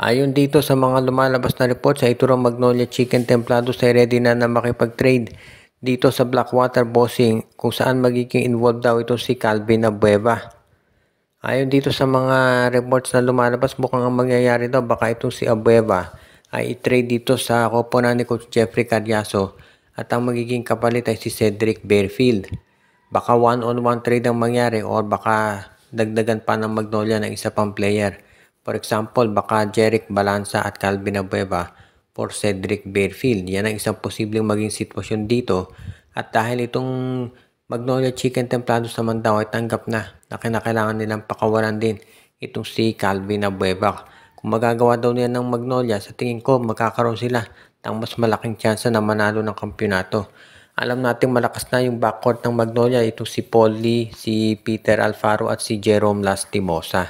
Ayon dito sa mga lumalabas na report sa Ituro Magnolia Chicken Templados ay ready na makipag-trade dito sa Blackwater Bossing kung saan magiging involved daw ito si Calvin Abueva. Ayon dito sa mga reports na lumalabas, mukhang ang mangyayari daw baka itong si Abueva ay i-trade dito sa koponan ni Coach Jeffrey Carriazo at ang magiging kapalit ay si Cedric Bearfield. Baka one-on-one trade ang mangyari or baka dagdagan pa ng Magnolia ng isa pang player. For example, baka Jeric Balanza at Calvin Abueva for Cedric Bearfield. Yan ang isang posibleng maging sitwasyon dito. At dahil itong Magnolia Chicken Templados naman daw ay tanggap na kinakailangan nilang pakawalan din itong si Calvin Abueva. Kung magagawa daw niya ng Magnolia, sa tingin ko magkakaroon sila ng mas malaking tsansa na manalo ng kampyonato. Alam natin malakas na yung backcourt ng Magnolia, itong si Paul Lee, si Peter Alfaro at si Jerome Lastimosa.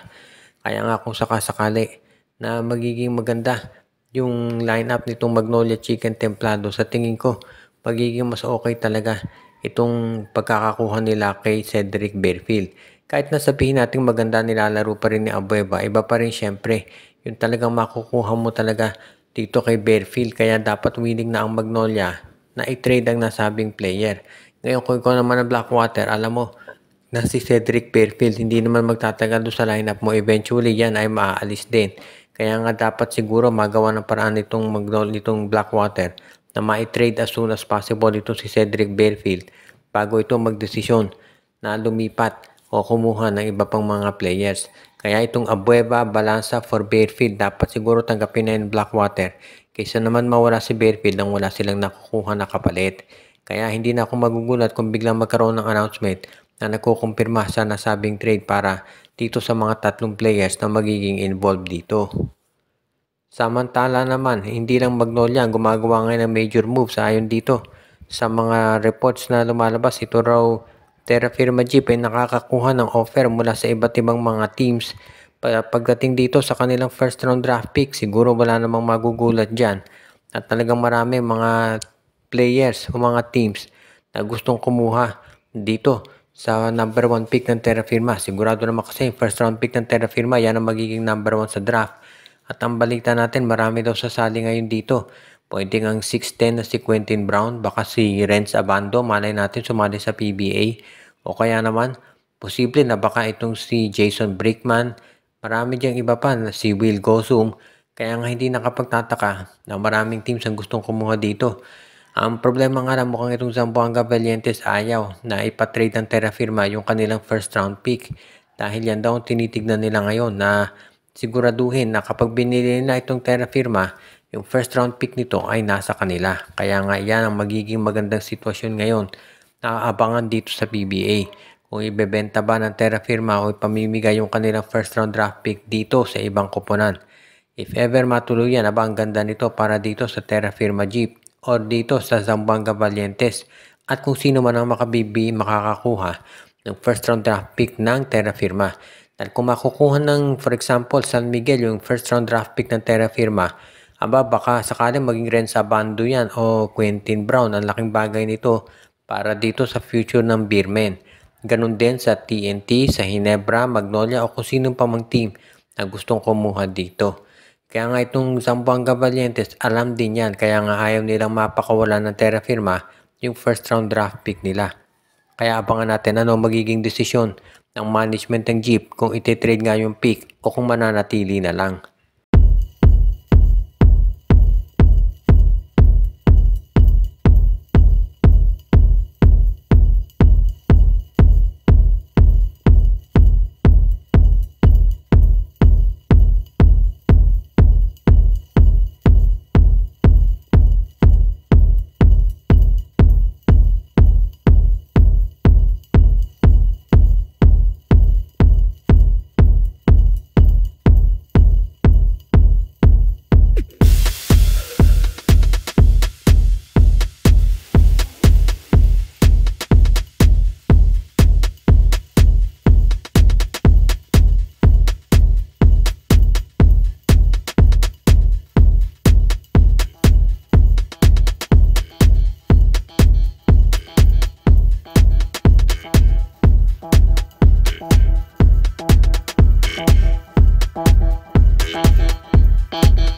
Kaya nga kung sakasakali na magiging maganda yung lineup nitong Magnolia Chicken Templado, sa tingin ko magiging mas okay talaga itong pagkakakuha nila kay Cedric Bearfield. Kahit na sabihin natin maganda nilalaro pa rin ni Abueva, iba pa rin syempre yung talagang makukuha mo talaga dito kay Bearfield. Kaya dapat willing na ang Magnolia na i-trade ang nasabing player. Ngayon kung ikaw naman ang Blackwater, alam mo na si Cedric Bearfield hindi naman magtatagal doon sa lineup mo, eventually yan ay maaalis din. Kaya nga dapat siguro magawa ng paraan nitong Blackwater na ma-trade as soon as possible itong si Cedric Bearfield bago ito magdesisyon na lumipat o kumuha ng iba pang mga players. Kaya itong Abueva, Balanza for Bearfield dapat siguro tanggapin na yung Blackwater kaysa naman mawala si Bearfield nang wala silang nakukuha na kapalit. Kaya hindi na ako magugulat kung biglang magkaroon ng announcement na nagkukumpirma sa nasabing trade para dito sa mga tatlong players na magiging involved dito. Samantala naman, hindi lang Magnolia ang gumagawa ngayon ng major moves. Ayon dito sa mga reports na lumalabas, ito raw Terra Firma Jeep ay nakakakuha ng offer mula sa iba't ibang mga teams. Pagdating dito sa kanilang first round draft pick, siguro wala namang magugulat dyan. At talagang marami mga players o mga teams na gustong kumuha dito sa number 1 pick ng Terra Firma. Sigurado naman kasi first round pick ng Terra Firma, yan ang magiging number 1 sa draft. At ang balita natin, marami daw sasali ngayon dito. Pwedeng ang 6'10 na si Quentin Brown, baka si Renz Abando, malay natin sumali sa PBA. O kaya naman, posible na baka itong si Jason Brickman. Marami diyang iba pa na si Will Gosum. Kaya nga hindi nakapagtataka na maraming teams ang gustong kumuha dito. Ang problema nga lang mukhang itong Zamboanga Valientes ayaw na ipatrade ng Terra Firma yung kanilang first round pick. Dahil yan daw tinitignan nila ngayon na siguraduhin na kapag binili nila itong Terra Firma, yung first round pick nito ay nasa kanila. Kaya nga yan ang magiging magandang sitwasyon ngayon na aabangan dito sa PBA. Kung ibebenta ba ng Terra Firma o ipamimigay yung kanilang first round draft pick dito sa ibang koponan. If ever matuloy yan, ang ganda nito para dito sa Terra Firma Jeep o dito sa Zamboanga Valientes. At kung sino man ang makakakuha ng first round draft pick ng Terra Firma. At kung makukuha ng, for example, San Miguel, yung first round draft pick ng Terra Firma, baka sakaling maging Renz Abando yan o Quentin Brown. Ang laking bagay nito para dito sa future ng Beermen. Ganun din sa TNT, sa Ginebra, Magnolia o kung sino pa mang team na gustong kumuha dito. Kaya nga itong Zamboanga Valientes, alam din yan. Kaya nga ayaw nilang mapakawalan ng Terra Firma yung first round draft pick nila. Kaya abangan natin ano magiging desisyon ng management ng Jeep kung ititrade nga yung pick o kung mananatili na lang. Thank you.